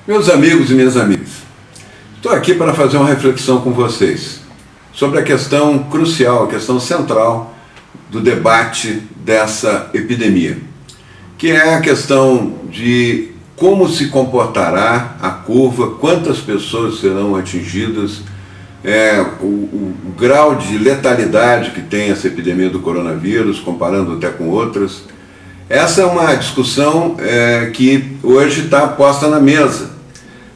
Meus amigos e minhas amigas, estou aqui para fazer uma reflexão com vocês sobre a questão crucial, a questão central do debate dessa epidemia, que é a questão de como se comportará a curva, quantas pessoas serão atingidas, o grau de letalidade que tem essa epidemia do coronavírus, comparando até com outras. Essa é uma discussão que hoje está posta na mesa.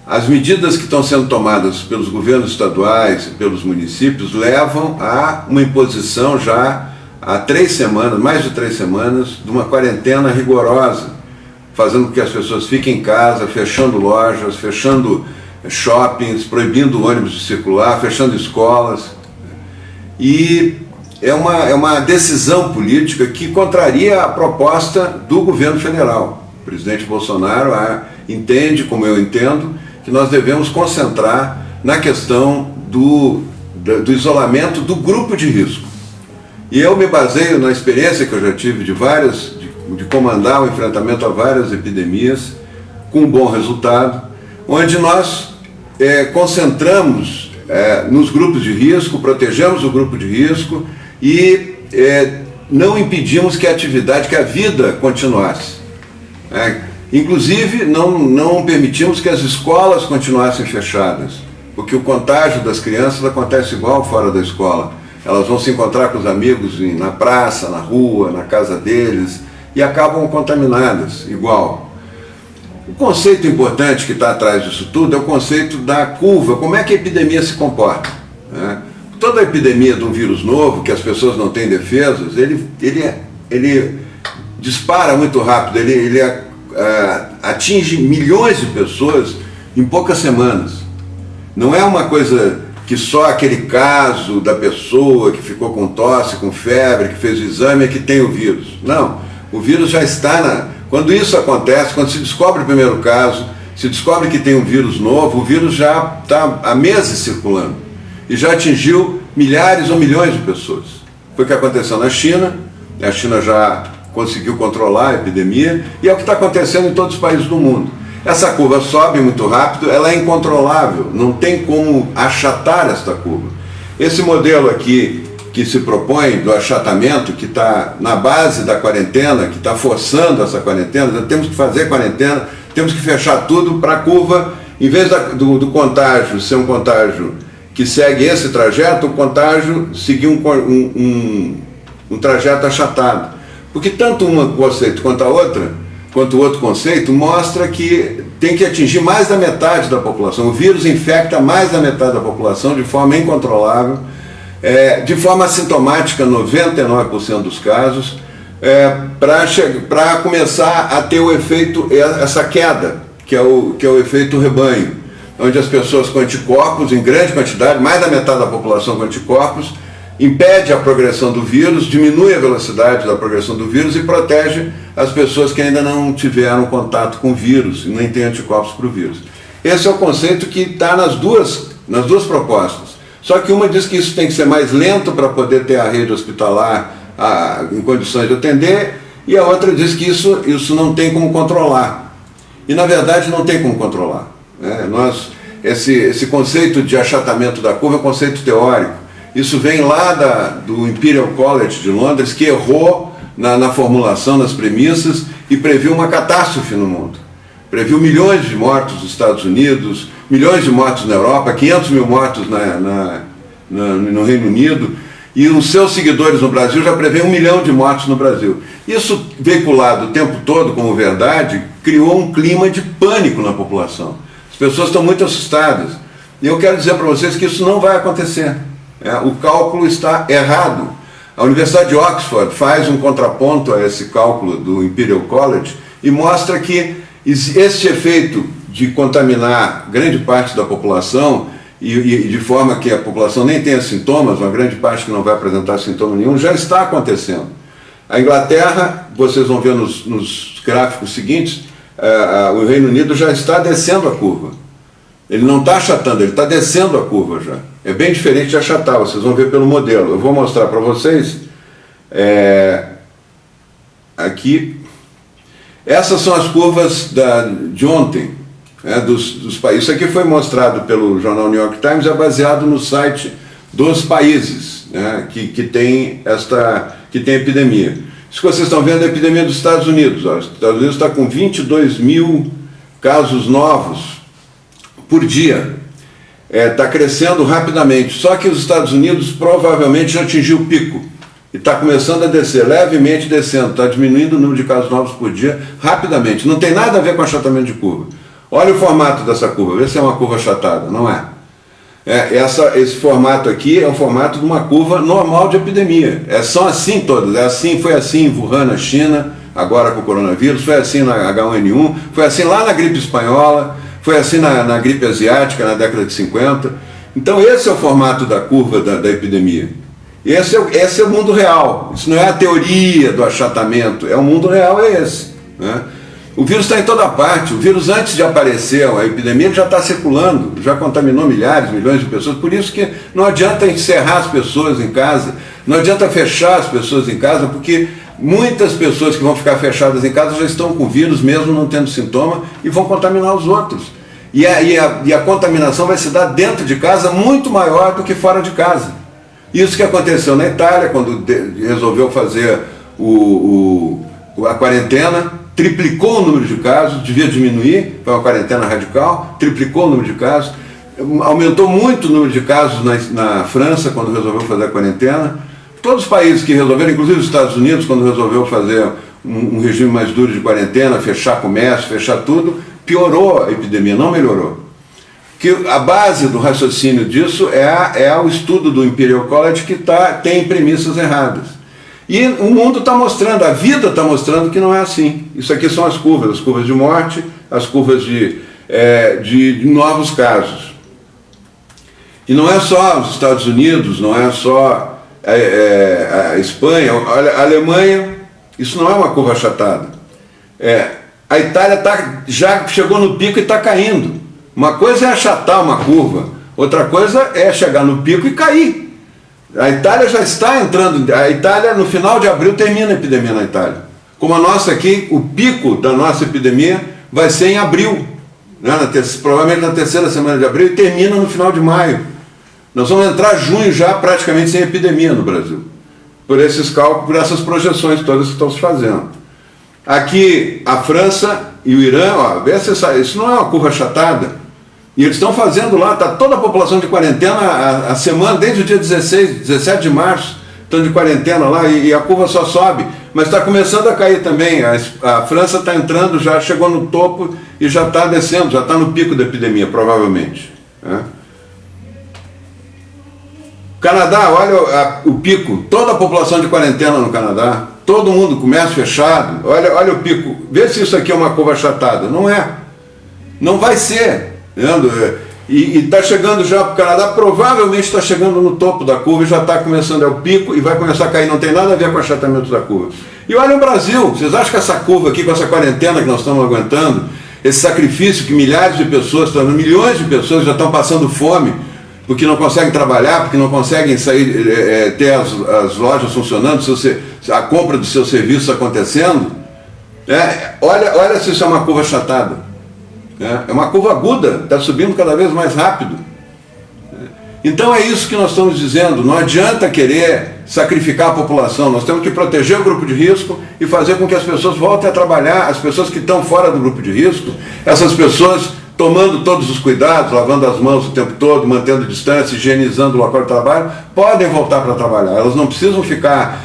As medidas que estão sendo tomadas pelos governos estaduais e pelos municípios levam a uma imposição já há 3 semanas, mais de 3 semanas, de uma quarentena rigorosa, fazendo com que as pessoas fiquem em casa, fechando lojas, fechando shoppings, proibindo ônibus de circular, fechando escolas. E é uma decisão política que contraria a proposta do governo federal. O presidente Bolsonaro entende, como eu entendo, que nós devemos concentrar na questão do isolamento do grupo de risco. E eu me baseio na experiência que eu já tive de comandar o enfrentamento a várias epidemias, com um bom resultado, onde nós concentramos nos grupos de risco, protegemos o grupo de risco e não impedimos que a vida continuasse. Inclusive, não permitimos que as escolas continuassem fechadas, porque o contágio das crianças acontece igual fora da escola. Elas vão se encontrar com os amigos na praça, na rua, na casa deles, e acabam contaminadas igual. O conceito importante que está atrás disso tudo é o conceito da curva, como é que a epidemia se comporta. Toda epidemia de um vírus novo, que as pessoas não têm defesas, ele dispara muito rápido, ele atinge milhões de pessoas em poucas semanas. Não é uma coisa que só aquele caso da pessoa que ficou com tosse, com febre, que fez o exame é que tem o vírus. Não, o vírus já está Quando isso acontece, quando se descobre o primeiro caso, se descobre que tem um vírus novo, o vírus já está há meses circulando e já atingiu milhares ou milhões de pessoas. Foi o que aconteceu na China, a China já conseguiu controlar a epidemia e é o que está acontecendo em todos os países do mundo. Essa curva sobe muito rápido, ela é incontrolável, não tem como achatar esta curva. Esse modelo aqui que se propõe do achatamento, que está na base da quarentena, que está forçando essa quarentena, nós temos que fazer quarentena, temos que fechar tudo para a curva, em vez do contágio ser um contágio que segue esse trajeto, o contágio seguir um trajeto achatado. Porque tanto um conceito quanto o outro conceito mostra que tem que atingir mais da metade da população. O vírus infecta mais da metade da população de forma incontrolável, de forma assintomática, 99% dos casos, para começar a ter o efeito, essa queda, que é o efeito rebanho, onde as pessoas com anticorpos, em grande quantidade, mais da metade da população com anticorpos, impede a progressão do vírus, diminui a velocidade da progressão do vírus e protege as pessoas que ainda não tiveram contato com o vírus, e nem têm anticorpos para o vírus. Esse é o conceito que está nas duas propostas. Só que uma diz que isso tem que ser mais lento para poder ter a rede hospitalar em condições de atender, e a outra diz que isso não tem como controlar. E na verdade não tem como controlar. Esse conceito de achatamento da curva é um conceito teórico. Isso vem lá do Imperial College de Londres, que errou na formulação, nas premissas, e previu uma catástrofe no mundo. Previu milhões de mortos nos Estados Unidos, milhões de mortos na Europa, 500 mil mortos no Reino Unido, e os seus seguidores no Brasil já prevêem 1 milhão de mortos no Brasil. Isso, veiculado o tempo todo como verdade, criou um clima de pânico na população. As pessoas estão muito assustadas. E eu quero dizer para vocês que isso não vai acontecer. O cálculo está errado. A Universidade de Oxford faz um contraponto a esse cálculo do Imperial College e mostra que esse efeito de contaminar grande parte da população e de forma que a população nem tenha sintomas, uma grande parte que não vai apresentar sintoma nenhum, já está acontecendo. A Inglaterra, vocês vão ver nos gráficos seguintes, o Reino Unido já está descendo a curva. Ele não está achatando, ele está descendo a curva já. É bem diferente de achatar, vocês vão ver pelo modelo. Eu vou mostrar para vocês aqui. Essas são as curvas de ontem. dos países. Isso aqui foi mostrado pelo jornal New York Times, é baseado no site dos países, né, que tem epidemia. Isso que vocês estão vendo é a epidemia dos Estados Unidos. Os Estados Unidos está com 22 mil casos novos por dia. Está crescendo rapidamente. Só que os Estados Unidos provavelmente já atingiu o pico. E está começando a descer, levemente descendo. Está diminuindo o número de casos novos por dia rapidamente. Não tem nada a ver com achatamento de curva. Olha o formato dessa curva. Vê se é uma curva achatada. Não é. Esse formato aqui é o formato de uma curva normal de epidemia. São assim todas. Foi assim em Wuhan, na China, agora com o coronavírus, foi assim na H1N1, foi assim lá na gripe espanhola, foi assim na gripe asiática na década de 50. Então esse é o formato da curva da epidemia. Esse é o mundo real. Isso não é a teoria do achatamento, o mundo real é esse, né? O vírus está em toda parte. O vírus, antes de aparecer a epidemia, ele já está circulando, já contaminou milhares, milhões de pessoas. Por isso que não adianta encerrar as pessoas em casa, não adianta fechar as pessoas em casa, porque muitas pessoas que vão ficar fechadas em casa já estão com o vírus, mesmo não tendo sintoma, e vão contaminar os outros. E a contaminação vai se dar dentro de casa muito maior do que fora de casa. Isso que aconteceu na Itália, quando resolveu fazer a quarentena, triplicou o número de casos, devia diminuir, foi uma quarentena radical, triplicou o número de casos, aumentou muito o número de casos na França, quando resolveu fazer a quarentena. Todos os países que resolveram, inclusive os Estados Unidos, quando resolveu fazer um regime mais duro de quarentena, fechar comércio, fechar tudo, piorou a epidemia, não melhorou. Que a base do raciocínio disso é o estudo do Imperial College, que tem premissas erradas. E o mundo está mostrando, a vida está mostrando que não é assim. Isso aqui são as curvas de morte, as curvas de novos casos. E não é só os Estados Unidos, não é só a Espanha, olha, a Alemanha, isso não é uma curva achatada. A Itália já chegou no pico e está caindo. Uma coisa é achatar uma curva, outra coisa é chegar no pico e cair. A Itália já está entrando, a Itália no final de abril termina a epidemia na Itália. Como a nossa aqui, o pico da nossa epidemia vai ser em abril, né? Provavelmente na terceira semana de abril, e termina no final de maio. Nós vamos entrar junho já praticamente sem epidemia no Brasil, por esses cálculos, por essas projeções todas que estão se fazendo. Aqui a França e o Irã, vê se isso não é uma curva achatada. E eles estão fazendo lá, está toda a população de quarentena a semana, desde o dia 17 de março, estão de quarentena lá e a curva só sobe. Mas está começando a cair também. A França está entrando, já chegou no topo e já está descendo, já está no pico da epidemia, provavelmente. Canadá, olha o pico, toda a população de quarentena no Canadá, todo mundo, comércio fechado, olha o pico. Vê se isso aqui é uma curva achatada. Não é. Não vai ser. E está chegando já para o Canadá, provavelmente está chegando no topo da curva e já está começando, o pico, e vai começar a cair, não tem nada a ver com o achatamento da curva. E olha o Brasil, vocês acham que essa curva aqui, com essa quarentena que nós estamos aguentando, esse sacrifício que milhares de pessoas, milhões de pessoas já estão passando fome, porque não conseguem trabalhar, porque não conseguem sair, ter as lojas funcionando, a compra dos seus serviços acontecendo, olha se isso é uma curva achatada. É uma curva aguda, está subindo cada vez mais rápido. Então é isso que nós estamos dizendo, não adianta querer sacrificar a população, nós temos que proteger o grupo de risco e fazer com que as pessoas voltem a trabalhar, as pessoas que estão fora do grupo de risco, essas pessoas tomando todos os cuidados, lavando as mãos o tempo todo, mantendo distância, higienizando o local de trabalho, podem voltar para trabalhar, elas não precisam ficar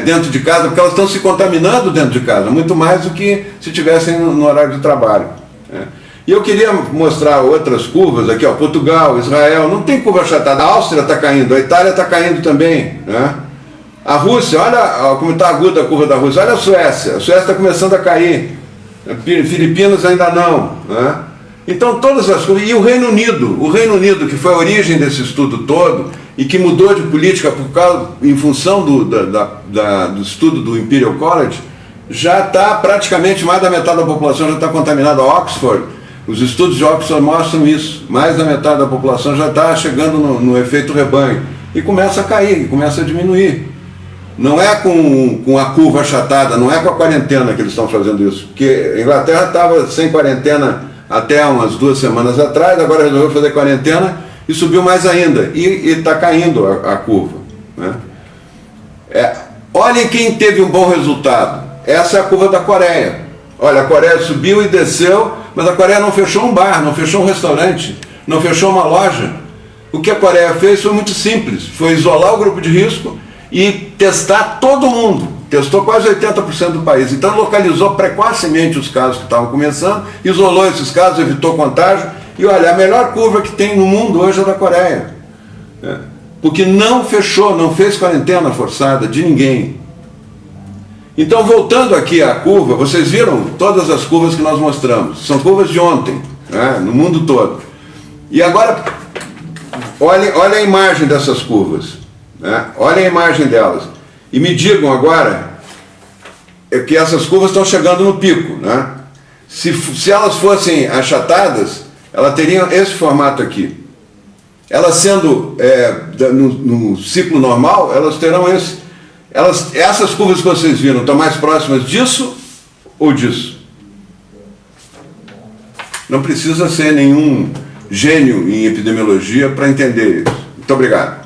dentro de casa, porque elas estão se contaminando dentro de casa, muito mais do que se estivessem no horário de trabalho. E eu queria mostrar outras curvas aqui, Portugal, Israel, não tem curva achatada, a Áustria está caindo, a Itália está caindo também, né? A Rússia, olha como está aguda a curva da Rússia, olha a Suécia está começando a cair, Filipinas ainda não, né? Então todas as coisas, e o Reino Unido, que foi a origem desse estudo todo, e que mudou de política em função do estudo do Imperial College, já está praticamente mais da metade da população já está contaminada. Oxford, os estudos de Oxford mostram isso, mais da metade da população já está chegando no efeito rebanho, e começa a cair, começa a diminuir. Não é com a curva achatada, não é com a quarentena que eles estão fazendo isso, porque a Inglaterra estava sem quarentena até umas 2 semanas atrás, agora resolveu fazer quarentena e subiu mais ainda. E está caindo a curva. Né? Olhem quem teve um bom resultado. Essa é a curva da Coreia. Olha, a Coreia subiu e desceu, mas a Coreia não fechou um bar, não fechou um restaurante, não fechou uma loja. O que a Coreia fez foi muito simples, foi isolar o grupo de risco e testar todo mundo. Testou quase 80% do país. Então localizou precocemente os casos que estavam começando, isolou esses casos, evitou contágio. E olha, a melhor curva que tem no mundo hoje é da Coreia. Porque não fechou, não fez quarentena forçada de ninguém. Então, voltando aqui à curva, vocês viram todas as curvas que nós mostramos. São curvas de ontem, né, no mundo todo. E agora, olhem a imagem dessas curvas. Né, olhem a imagem delas. E me digam agora que essas curvas estão chegando no pico. Né? Se elas fossem achatadas, elas teriam esse formato aqui. Elas sendo no ciclo normal, elas terão esse. Essas curvas que vocês viram estão mais próximas disso ou disso? Não precisa ser nenhum gênio em epidemiologia para entender isso. Muito obrigado.